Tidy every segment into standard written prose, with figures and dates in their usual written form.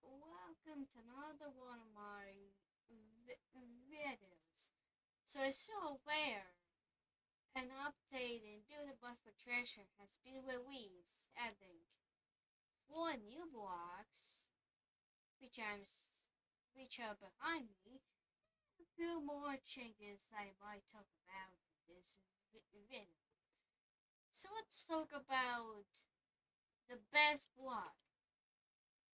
welcome to another one of my videos. So I saw where an update in Build a Bus for Treasure has been released, adding 4 new blocks, which which are behind me. A few more changes I might talk about in this video. So let's talk about the best block,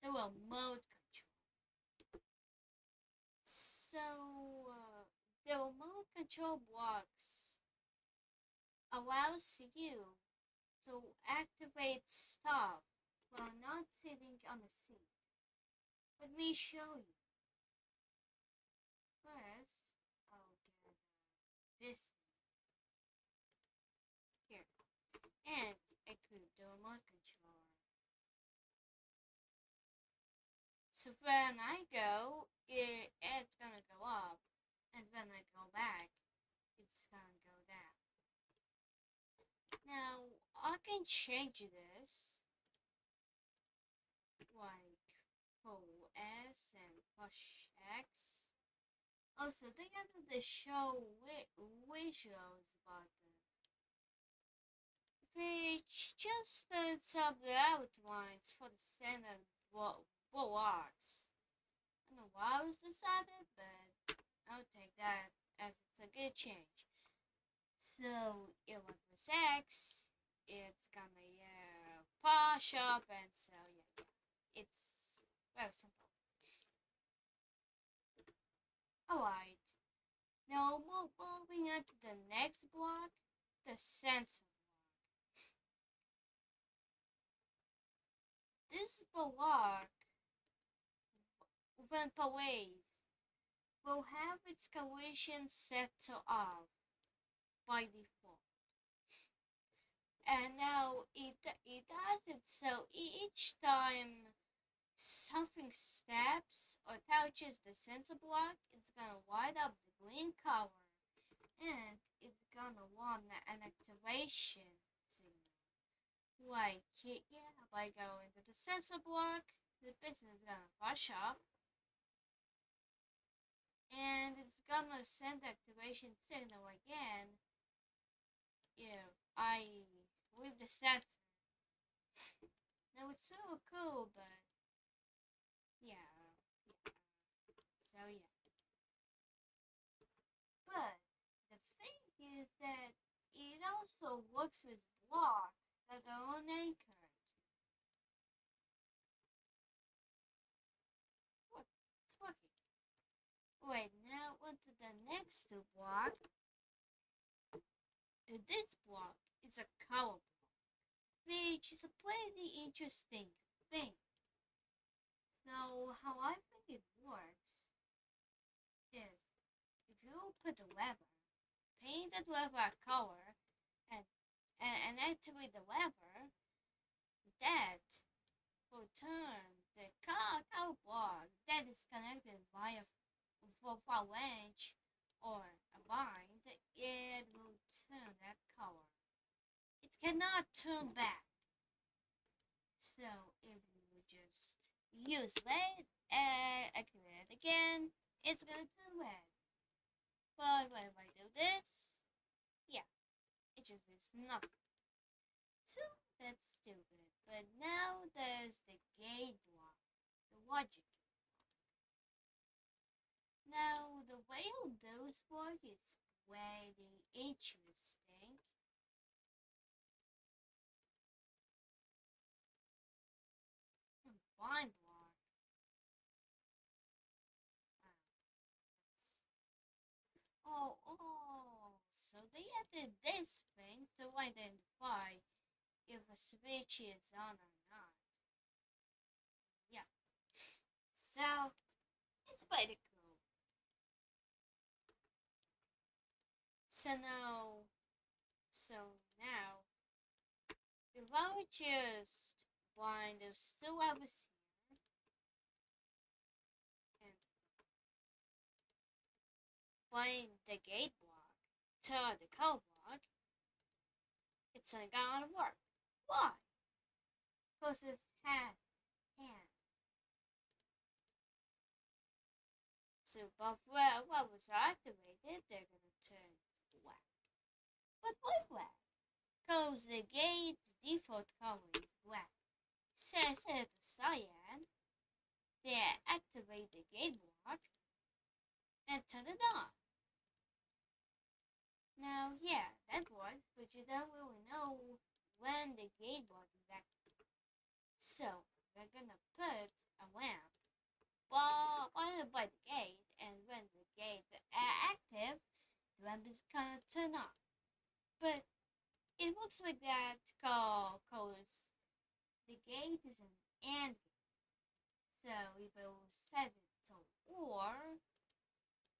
the remote control. The remote control blocks allows you to activate stuff while not sitting on a seat. Let me show you. First, I'll get this here and equip the remote controller. So when I go, it's gonna go up, and when I go back, it's gonna go down. Now I can change this, like pull S and push X. Also, they added the show visuals button, which just sets up the outlines for the standard blocks. I don't know why I was decided, but I'll take that as it's a good change. So it was X, it's gonna push up, and so yeah, it's very simple. Alright, now moving on to the next block, the sensor block. This block, when plays, will have its collision set to off by default. And now it does it so each time something steps or touches the sensor block, it's gonna light up the green color and it's gonna want an activation signal. Like, yeah, by going to the sensor block, the piston is gonna push up and it's gonna send the activation signal again if I leave the sensor. Now it's really cool, but yeah, yeah. So yeah. But the thing is that it also works with blocks that are unanchored. Look, it's working. Right, now onto the next block. This block is a color block, which is a pretty interesting thing. So how I think it works is if you put a lever, paint that lever a color, and activate the lever, that will turn the color block that is connected via a wrench or a bind, it will turn that color. It cannot turn back. So if you just use red and activate it again, it's gonna turn red. But when I do this, yeah, it just is nothing. So that's stupid. But now there's the gate block, the logic. Now the way how those work is very interesting. Blind block. So they added this thing to identify if a switch is on or not. Yeah. So it's pretty cool. So now, so now, if I would just bind those two levers here and bind the gate block to the code block, it's not gonna work. Why? Because it has hands. So, but what was activated, they're gonna turn black. But why black? Cause the gate's default color is black. Set it to cyan, they activate the gate block and turn it on. Now, yeah, that works, but you don't really know when the gate block is active. So, we're gonna put a lamp by the gate, and when the gate is active, the lamp is gonna turn on. But it looks like that cause the gate is an AND gate. So if I will set it to OR,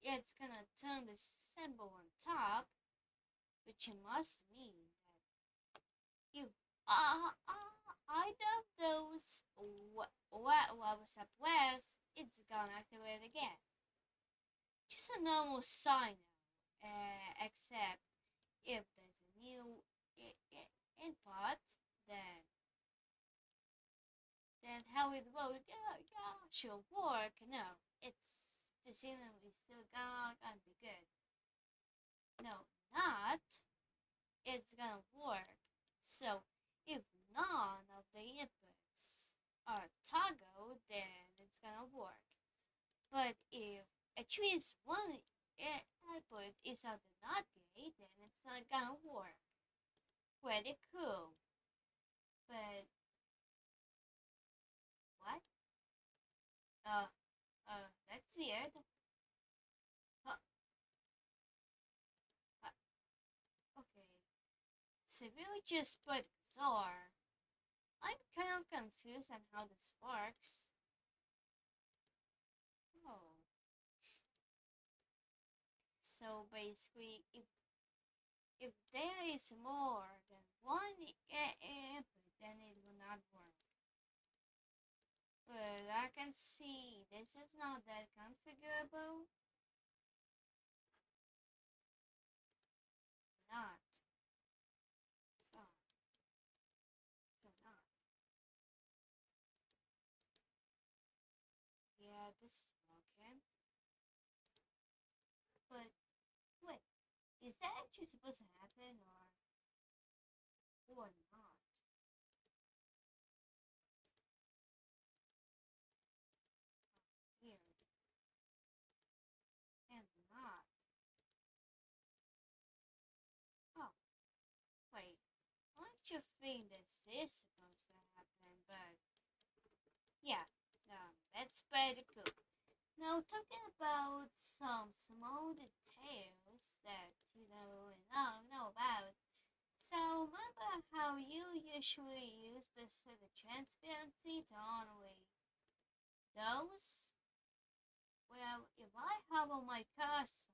it's gonna turn the symbol on top, which must mean that if either of those was up west, it's gonna activate again. Just a normal sign except if there's a new input, then how it will should work. No, it's the signal is still gonna be good. No, not. It's gonna work. So if none of the inputs are toggled, then it's gonna work. But if at least one output is on the NOT gate, then it's not gonna work. Pretty cool. But what? That's weird. Huh. Okay. So we'll just put XOR. I'm kind of confused on how this works. Oh. So basically, if there is more than one input, then it will not work. But I can see this is not that configurable. Not. So not. Yeah, this is broken. But wait, is that actually supposed to happen or not? Weird. And not. Oh, wait. Don't you think this is supposed to happen? But yeah, that's pretty cool. Now talking about some small details that you don't know about. So remember how you usually use the transparency to only those? Well, if I have on my cursor,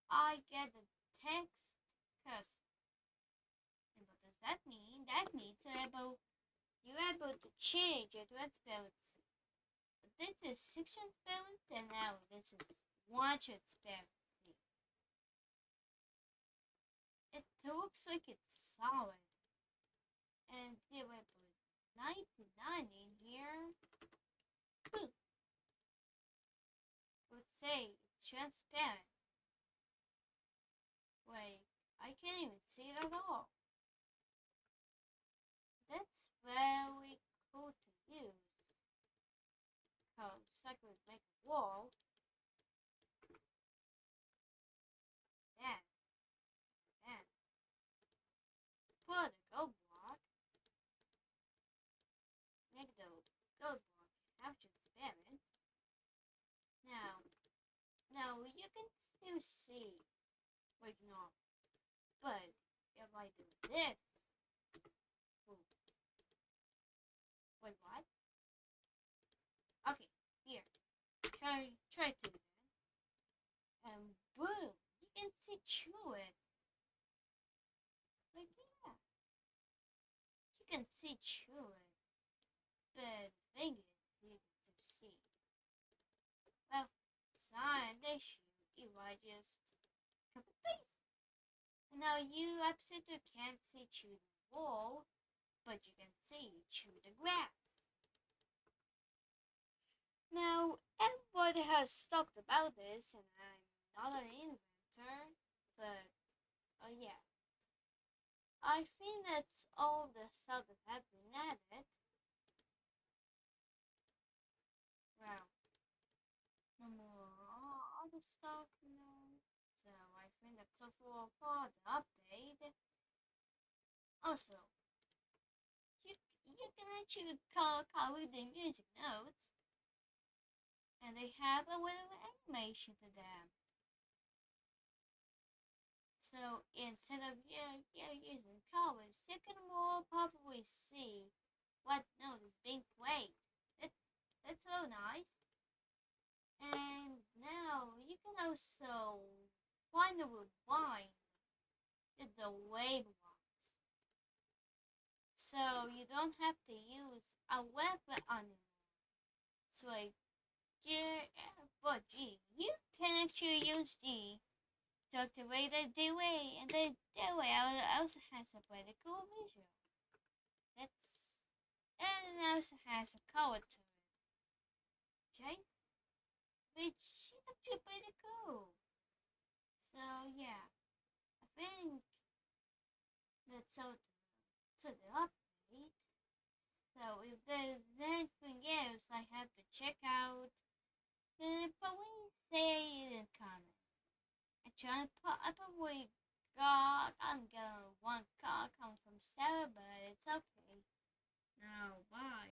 I get the text cursor. And what does that mean? That means you're able to change your transparency. This is 6 transparency and now this is 1 transparency. It looks like it's solid. And if I put 99 in here, let's say it's transparent. Like, I can't even see it at all. That's very cool to use. Because I could make a wall. Then, put a gold block. Make the gold block half transparent. Now you can still see like normal. But if I do this, ooh. Wait, what? Okay, here. Try to do that. And boom, you can see through it. Like, yeah. You can see through it. But the thing is, you can see. Well, it's not an issue if I just copy paste. And now you absolutely can't see through the wall, but you can see through the grass. Now, everybody has talked about this, and I'm not an inventor, but yeah. I think that's all the stuff that have been added. Well, no more other stuff, So I think that's all for the update. Also, you can actually color the music notes, and they have a little animation to them. So instead of using colors, you can more probably see what note is being played. That's so nice. And now you can also find a rewind the wave ones. So you don't have to use a weapon anymore. So like but G, you can actually use G to activate the delay, and the delay also has a pretty cool visual. That's and it also has a color to it. Chase, which is actually pretty cool. So yeah, I think that's all to the update. So if there's anything else I have to check out, then please say it in comments. I probably I'm getting one call coming from Sarah, but it's okay. Now, bye.